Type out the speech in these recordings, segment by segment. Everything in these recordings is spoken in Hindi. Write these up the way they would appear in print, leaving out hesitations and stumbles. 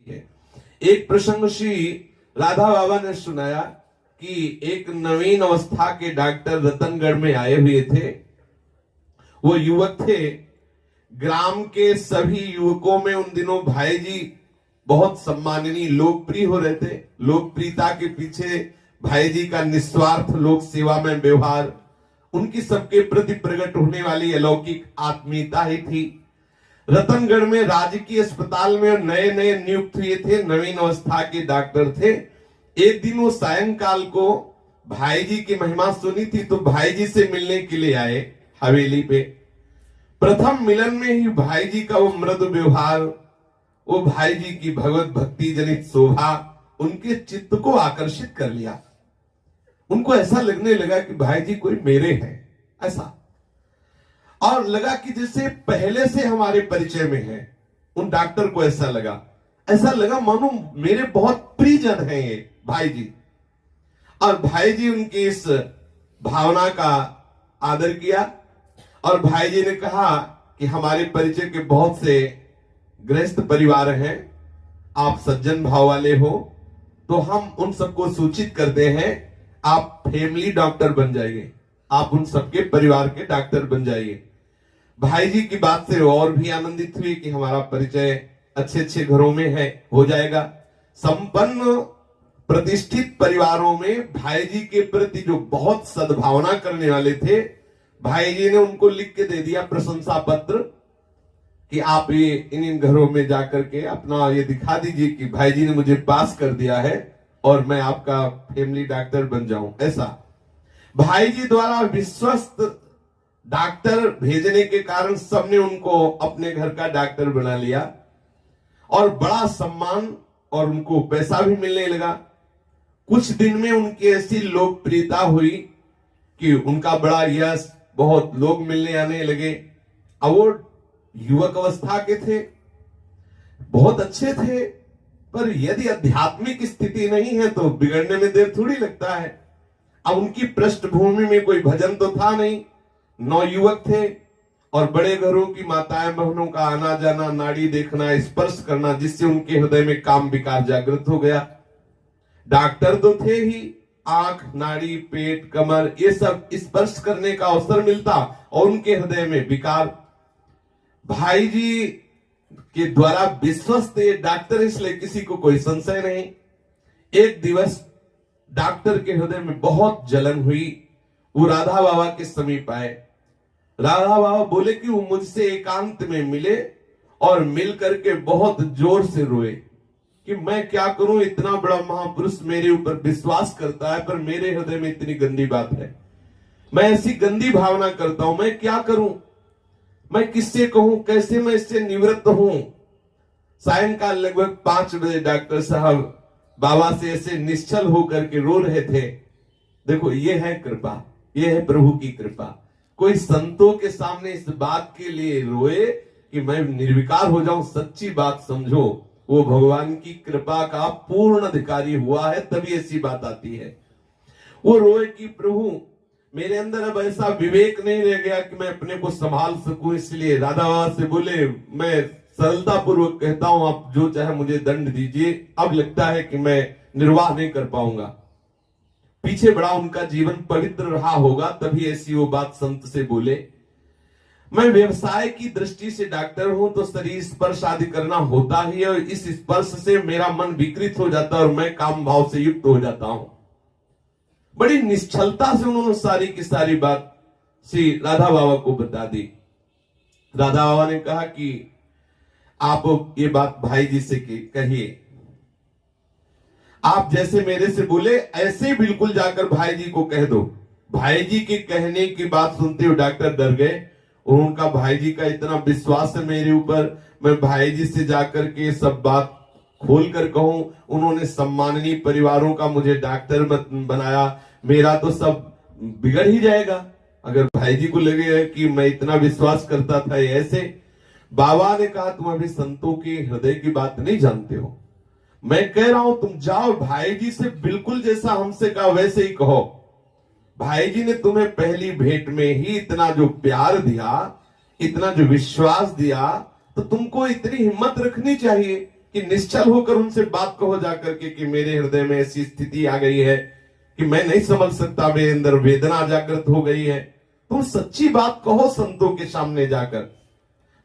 है। एक प्रसंग श्री राधा बाबा ने सुनाया कि एक नवीन अवस्था के डॉक्टर रतनगढ़ में आए हुए थे। वो युवक थे, ग्राम के सभी युवकों में उन दिनों भाई जी बहुत सम्माननीय लोकप्रिय हो रहे थे। लोकप्रियता के पीछे भाई जी का निस्वार्थ लोक सेवा में व्यवहार, उनकी सबके प्रति प्रकट होने वाली अलौकिक आत्मीयता ही थी। रतनगढ़ में राजकीय अस्पताल में नए नए नियुक्त हुए थे, नवीन अवस्था के डॉक्टर थे। एक दिन वो सायंकाल को भाई जी की महिमा सुनी थी तो भाई जी से मिलने के लिए आए हवेली पे। प्रथम मिलन में ही भाई जी का वो मृदु व्यवहार, वो भाई जी की भगवत भक्ति जनित शोभा उनके चित्त को आकर्षित कर लिया। उनको ऐसा लगने लगा कि भाई जी कोई मेरे हैं, ऐसा, और लगा कि जैसे पहले से हमारे परिचय में है। उन डॉक्टर को ऐसा लगा मानो मेरे बहुत प्रियजन हैं ये भाई जी। और भाई जी उनकी इस भावना का आदर किया और भाई जी ने कहा कि हमारे परिचय के बहुत से गृहस्थ परिवार हैं, आप सज्जन भाव वाले हो, तो हम उन सबको सूचित करते हैं आप फैमिली डॉक्टर बन जाइए, आप उन सबके परिवार के डॉक्टर बन जाइए। भाई जी की बात से और भी आनंदित हुई कि हमारा परिचय अच्छे अच्छे घरों में है, हो जाएगा। संपन्न प्रतिष्ठित परिवारों में भाई जी के प्रति जो बहुत सद्भावना करने वाले थे, भाई जी ने उनको लिख के दे दिया प्रशंसा पत्र कि आप ये इन घरों में जाकर के अपना ये दिखा दीजिए कि भाई जी ने मुझे पास कर दिया है और मैं आपका फैमिली डॉक्टर बन जाऊं। ऐसा भाई जी द्वारा विश्वस्त डॉक्टर भेजने के कारण सबने उनको अपने घर का डॉक्टर बना लिया और बड़ा सम्मान और उनको पैसा भी मिलने लगा। कुछ दिन में उनकी ऐसी लोकप्रियता हुई कि उनका बड़ा यश, बहुत लोग मिलने आने लगे। अब वो युवक अवस्था के थे, बहुत अच्छे थे, पर यदि आध्यात्मिक स्थिति नहीं है तो बिगड़ने में देर थोड़ी लगता है। अब उनकी पृष्ठभूमि में कोई भजन तो था नहीं, नौयुवक थे और बड़े घरों की माताएं बहनों का आना जाना, नाड़ी देखना, स्पर्श करना, जिससे उनके हृदय में काम विकार जागृत हो गया। डॉक्टर तो थे ही, आंख, नाड़ी, पेट, कमर, ये सब स्पर्श करने का अवसर मिलता और उनके हृदय में विकार। भाई जी के द्वारा विश्वस्त डॉक्टर, इसलिए किसी को कोई संशय नहीं। एक दिवस डॉक्टर के हृदय में बहुत जलन हुई। वो राधा बाबा के समीप आए। राधा बाबा बोले कि वो मुझसे एकांत में मिले और मिल करके बहुत जोर से रोए कि मैं क्या करूं, इतना बड़ा महापुरुष मेरे ऊपर विश्वास करता है पर मेरे हृदय में इतनी गंदी बात है, मैं ऐसी गंदी भावना करता हूं, मैं क्या करूं, मैं किससे कहूं, कैसे मैं इससे निवृत्त हूं। सायंकाल लगभग 5 बजे डॉक्टर साहब बाबा से ऐसे निश्चल होकर के रो रहे थे। देखो, ये है कृपा, ये है प्रभु की कृपा। कोई संतों के सामने इस बात के लिए रोए कि मैं निर्विकार हो जाऊं, सच्ची बात समझो, वो भगवान की कृपा का पूर्ण अधिकारी हुआ है, तभी ऐसी बात आती है। वो रोए कि प्रभु मेरे अंदर अब ऐसा विवेक नहीं रह गया कि मैं अपने को संभाल सकूं, इसलिए राधा बाबा से बोले मैं सरलता पूर्वक कहता हूं आप जो चाहे मुझे दंड दीजिए, अब लगता है कि मैं निर्वाह नहीं कर पाऊंगा। पीछे बड़ा उनका जीवन पवित्र रहा होगा, तभी ऐसी वो बात संत से बोले। मैं व्यवसाय की दृष्टि से डॉक्टर हूं तो शरीर स्पर्श आदि करना होता ही है और इस स्पर्श से मेरा मन विकृत हो जाता है और मैं काम भाव से युक्त हो जाता हूं। बड़ी निश्चलता से उन्होंने सारी की सारी बात श्री राधा बाबा को बता दी। राधा बाबा ने कहा कि आप ये बात भाई जी से कहिए, आप जैसे मेरे से बोले ऐसे बिल्कुल जाकर भाई जी को कह दो। भाई जी के कहने की बात सुनते हुए डॉक्टर डर गए और उनका भाई जी का इतना विश्वास है मेरे ऊपर, मैं भाई जी से जाकर के सब बात खोल कर कहूं। उन्होंने सम्माननीय परिवारों का मुझे डॉक्टर बनाया, मेरा तो सब बिगड़ ही जाएगा अगर भाई जी को लगे कि मैं इतना विश्वास करता था ऐसे। बाबा ने कहा तुम अभी संतों के हृदय की बात नहीं जानते हो, मैं कह रहा हूं तुम जाओ भाई जी से बिल्कुल जैसा हमसे कहा वैसे ही कहो। भाई जी ने तुम्हें पहली भेंट में ही इतना जो प्यार दिया, इतना जो विश्वास दिया, तो तुमको इतनी हिम्मत रखनी चाहिए कि निश्चल होकर उनसे बात कहो जाकर के मेरे हृदय में ऐसी स्थिति आ गई है कि मैं नहीं समझ सकता, मेरे अंदर वेदना जागृत हो गई है। तुम सच्ची बात कहो संतों के सामने जाकर,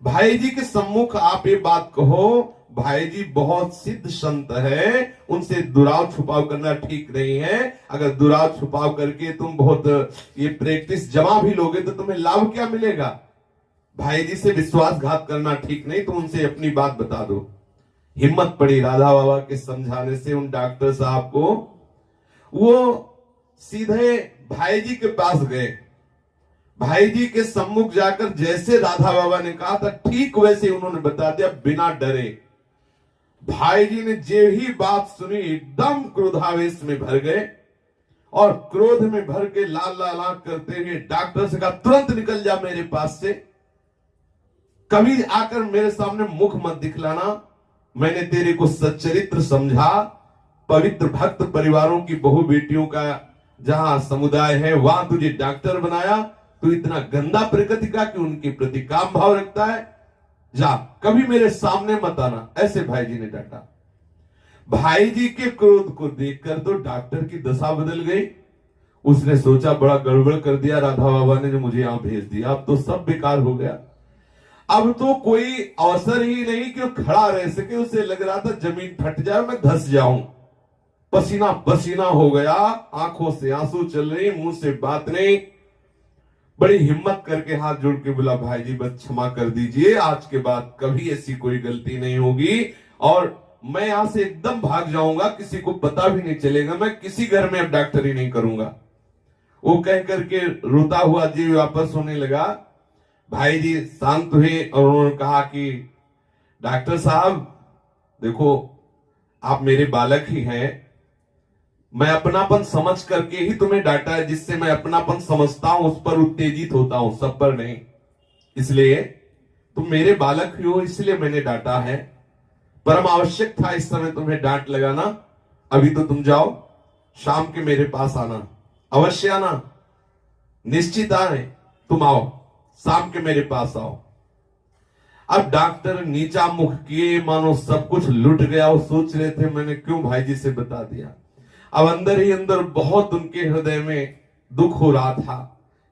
भाई जी के सम्मुख आप ये बात कहो। भाई जी बहुत सिद्ध संत है, उनसे दुराव छुपाव करना ठीक नहीं है। अगर दुराव छुपाव करके तुम बहुत ये प्रैक्टिस जमा भी लोगे तो तुम्हें लाभ क्या मिलेगा? भाई जी से विश्वासघात करना ठीक नहीं, तुम उनसे अपनी बात बता दो। हिम्मत पड़ी राधा बाबा के समझाने से उन डॉक्टर साहब को, वो सीधे भाई जी के पास गए। भाई जी के सम्मुख जाकर जैसे राधा बाबा ने कहा था ठीक वैसे उन्होंने बता दिया बिना डरे। भाई जी ने जो ही बात सुनी एकदम क्रोधावेश में भर गए और क्रोध में भर के लाल लाल आंख करते हुए डॉक्टर से कहा तुरंत निकल जा मेरे पास से, कभी आकर मेरे सामने मुख मत दिखलाना। मैंने तेरे को सच्चरित्र समझा, पवित्र भक्त परिवारों की बहु बेटियों का जहां समुदाय है वहां तुझे डॉक्टर बनाया, तू इतना गंदा प्रकृति का कि उनके प्रति काम भाव रखता है, जा कभी मेरे सामने मत आना। ऐसे भाई जी ने डांटा। भाई जी के क्रोध को देखकर तो डॉक्टर की दशा बदल गई। उसने सोचा बड़ा गड़बड़ कर दिया राधा बाबा ने जो मुझे यहां भेज दिया, अब तो सब बेकार हो गया। अब तो कोई अवसर ही नहीं कि वो खड़ा रह सके। उसे लग रहा था जमीन फट जाए, मैं धंस जाऊं। पसीना पसीना हो गया, आंखों से आंसू चल रही, मुंह से बात नहीं। बड़ी हिम्मत करके हाथ जोड़ के बोला भाई जी बस क्षमा कर दीजिए, आज के बाद कभी ऐसी कोई गलती नहीं होगी और मैं यहां से एकदम भाग जाऊंगा, किसी को पता भी नहीं चलेगा, मैं किसी घर में अब डॉक्टरी नहीं करूंगा। वो कह करके रोता हुआ जी वापस होने लगा। भाई जी शांत हुए और उन्होंने कहा कि डॉक्टर साहब देखो आप मेरे बालक ही हैं, मैं अपनापन समझ करके ही तुम्हें डांटा है, जिससे मैं अपनापन समझता हूं उस पर उत्तेजित होता हूं, सब पर नहीं। इसलिए तुम मेरे बालक ही हो इसलिए मैंने डांटा है, परम आवश्यक था इस समय तुम्हें डांट लगाना। अभी तो तुम जाओ, शाम के मेरे पास आना, अवश्य आना, निश्चित आए, तुम आओ, शाम के मेरे पास आओ। अब डॉक्टर नीचा मुख किए मानो सब कुछ लुट गया। वो सोच रहे थे मैंने क्यों भाई जी से बता दिया। अब अंदर ही अंदर बहुत उनके हृदय में दुख हो रहा था।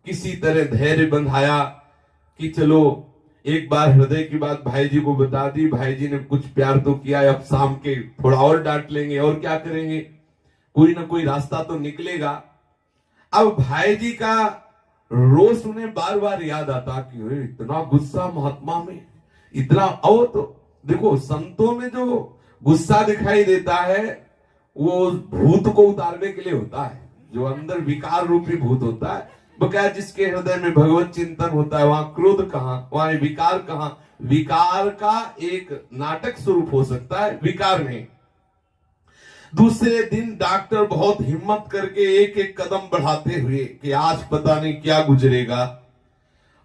किसी तरह धैर्य बंधाया कि चलो एक बार हृदय की बात भाई जी को बता दी, भाई जी ने कुछ प्यार तो किया, अब शाम के थोड़ा और डांट लेंगे और क्या करेंगे, कोई ना कोई रास्ता तो निकलेगा। अब भाई जी का रोष उन्हें बार बार याद आता कि इतना गुस्सा महात्मा में, इतना। और तो देखो संतों में जो गुस्सा दिखाई देता है वो भूत को उतारने के लिए होता है, जो अंदर विकार रूपी भूत होता है। बकाया जिसके हृदय में भगवत चिंतन होता है वहां क्रोध कहां, वहां विकार कहां। विकार का एक नाटक स्वरूप हो सकता है, विकार नहीं। दूसरे दिन डॉक्टर बहुत हिम्मत करके एक एक कदम बढ़ाते हुए कि आज पता नहीं क्या गुजरेगा,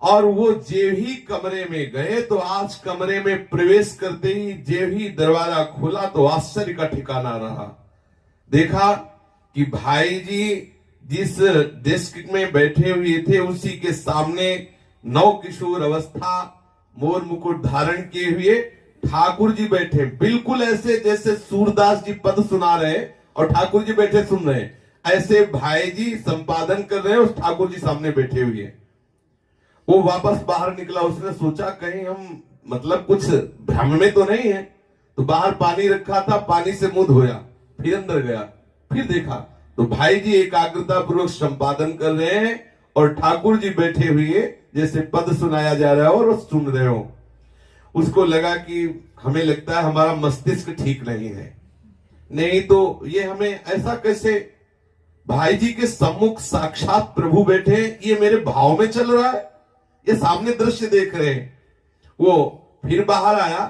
और वो जे ही कमरे में गए तो आज कमरे में प्रवेश करते ही जे ही दरवाजा खुला तो आश्चर्य का ठिकाना रहा। देखा कि भाई जी जिस डेस्क में बैठे हुए थे उसी के सामने नव किशोर अवस्था मोर मुकुट धारण किए हुए ठाकुर जी बैठे, बिल्कुल ऐसे जैसे सूरदास जी पद सुना रहे और ठाकुर जी बैठे सुन रहे, ऐसे भाई जी संपादन कर रहे हैं, उस ठाकुर जी सामने बैठे हुए। वो वापस बाहर निकला, उसने सोचा कहीं हम मतलब कुछ भ्रम में तो नहीं है, तो बाहर पानी रखा था, पानी से मुंह धोया, फिर अंदर गया, फिर देखा तो भाई जी एकाग्रता पूर्वक संपादन कर रहे हैं और ठाकुर जी बैठे हुए जैसे पद सुनाया जा रहा है और सुन रहे हो। उसको लगा कि हमें लगता है हमारा मस्तिष्क ठीक नहीं है, नहीं तो ये हमें ऐसा कैसे, भाई जी के सम्मुख साक्षात प्रभु बैठे, ये मेरे भाव में चल रहा है, ये सामने दृश्य देख रहे हैं। वो फिर बाहर आया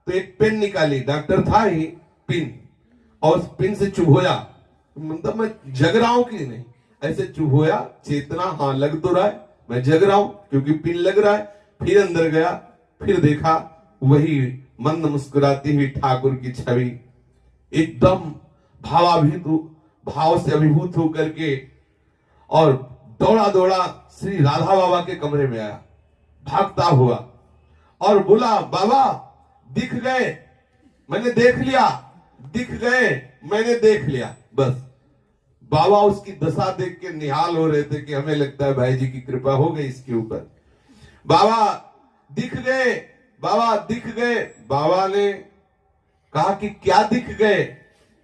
तो एक पेन निकाली, डॉक्टर था ही, पिन, और उस पिन से चुभोया, मतलब मैं जग रहा हूं कि नहीं, ऐसे चुभोया, चेतना हाँ लग तो रहा है, मैं जग रहा हूं क्योंकि पिन लग रहा है। फिर अंदर गया, फिर देखा वही मंद मुस्कुराती हुई ठाकुर की छवि, एकदम भाव से अभिभूत होकर के, और दौड़ा दौड़ा श्री राधा बाबा के कमरे में आया भागता हुआ और बोला बाबा दिख गए, मैंने देख लिया, दिख गए, मैंने देख लिया, बस। बाबा उसकी दशा देख के निहाल हो रहे थे कि हमें लगता है भाई जी की कृपा हो गई इसके ऊपर। बाबा दिख गए, बाबा दिख गए। बाबा ने कहा कि क्या दिख गए,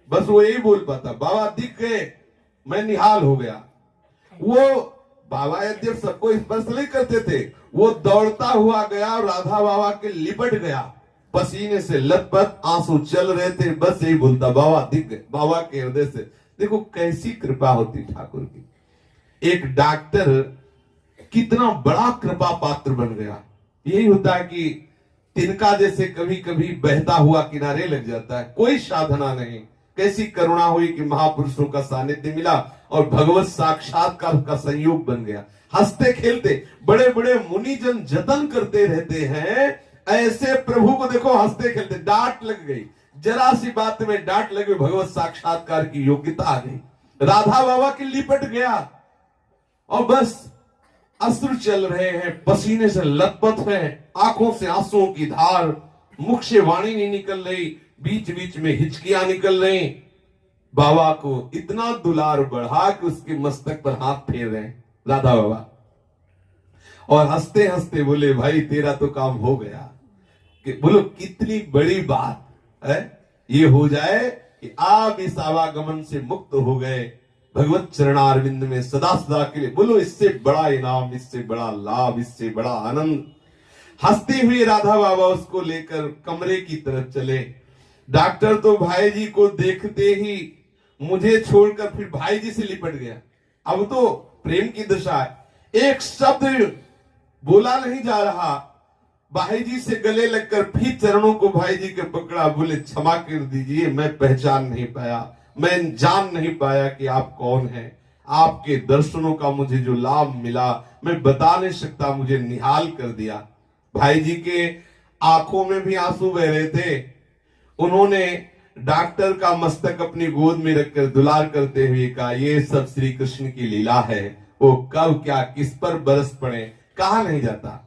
बस वो यही बोल पाता, बाबा दिख गए, मैं निहाल हो गया। वो बाबा यद्यप सबको स्पर्श नहीं करते थे, वो दौड़ता हुआ गया और राधा बाबा के लिपट गया, पसीने से लथपथ, आंसू चल रहे थे, बस यही बोलता, बाबा दिख गए। बाबा के हृदय से देखो कैसी कृपा होती ठाकुर की। एक डॉक्टर कितना बड़ा कृपा पात्र बन गया। यही होता है कि तिनका जैसे कभी कभी बहता हुआ किनारे लग जाता है, कोई साधना नहीं, कैसी करुणा हुई कि महापुरुषों का सानिध्य मिला और भगवत साक्षात्कार का संयोग बन गया। हंसते खेलते बड़े बड़े मुनिजन जतन करते रहते हैं, ऐसे प्रभु को देखो हंसते खेलते, डांट लग गई, जरा सी बात में डांट लगी, भगवत साक्षात्कार की योग्यता आ गई, राधा बाबा की लिपट गया और बस अश्रु चल रहे हैं, पसीने से लथपथ है, आंखों से आंसुओं की धार, मुख से वाणी नहीं निकल रही, बीच बीच में हिचकियां निकल रही। बाबा को इतना दुलार बढ़ा कि उसके मस्तक पर हाथ फेर रहे हैं राधा बाबा, और हंसते हंसते बोले, भाई तेरा तो काम हो गया। कि बोलो कितनी बड़ी बात है ये हो जाए कि आप इस आवागमन से मुक्त हो गए, भगवत चरणारविंद में सदा सदा के लिए। बोलो इससे बड़ा इनाम, इससे बड़ा लाभ, इससे बड़ा आनंद। हंसते हुए राधा बाबा उसको लेकर कमरे की तरफ चले। डॉक्टर तो भाई जी को देखते ही मुझे छोड़कर फिर भाई जी से लिपट गया। अब तो प्रेम की दशा है, एक शब्द बोला नहीं जा रहा, भाई जी से गले लगकर फिर चरणों को भाई जी के पकड़ा, बोले क्षमा कर दीजिए, मैं पहचान नहीं पाया, मैं जान नहीं पाया कि आप कौन हैं। आपके दर्शनों का मुझे जो लाभ मिला मैं बता नहीं सकता, मुझे निहाल कर दिया। भाई जी के आंखों में भी आंसू बह रहे थे। उन्होंने डॉक्टर का मस्तक अपनी गोद में रखकर दुलार करते हुए कहा, ये सब श्री कृष्ण की लीला है, वो कब क्या किस पर बरस पड़े कहा नहीं जाता।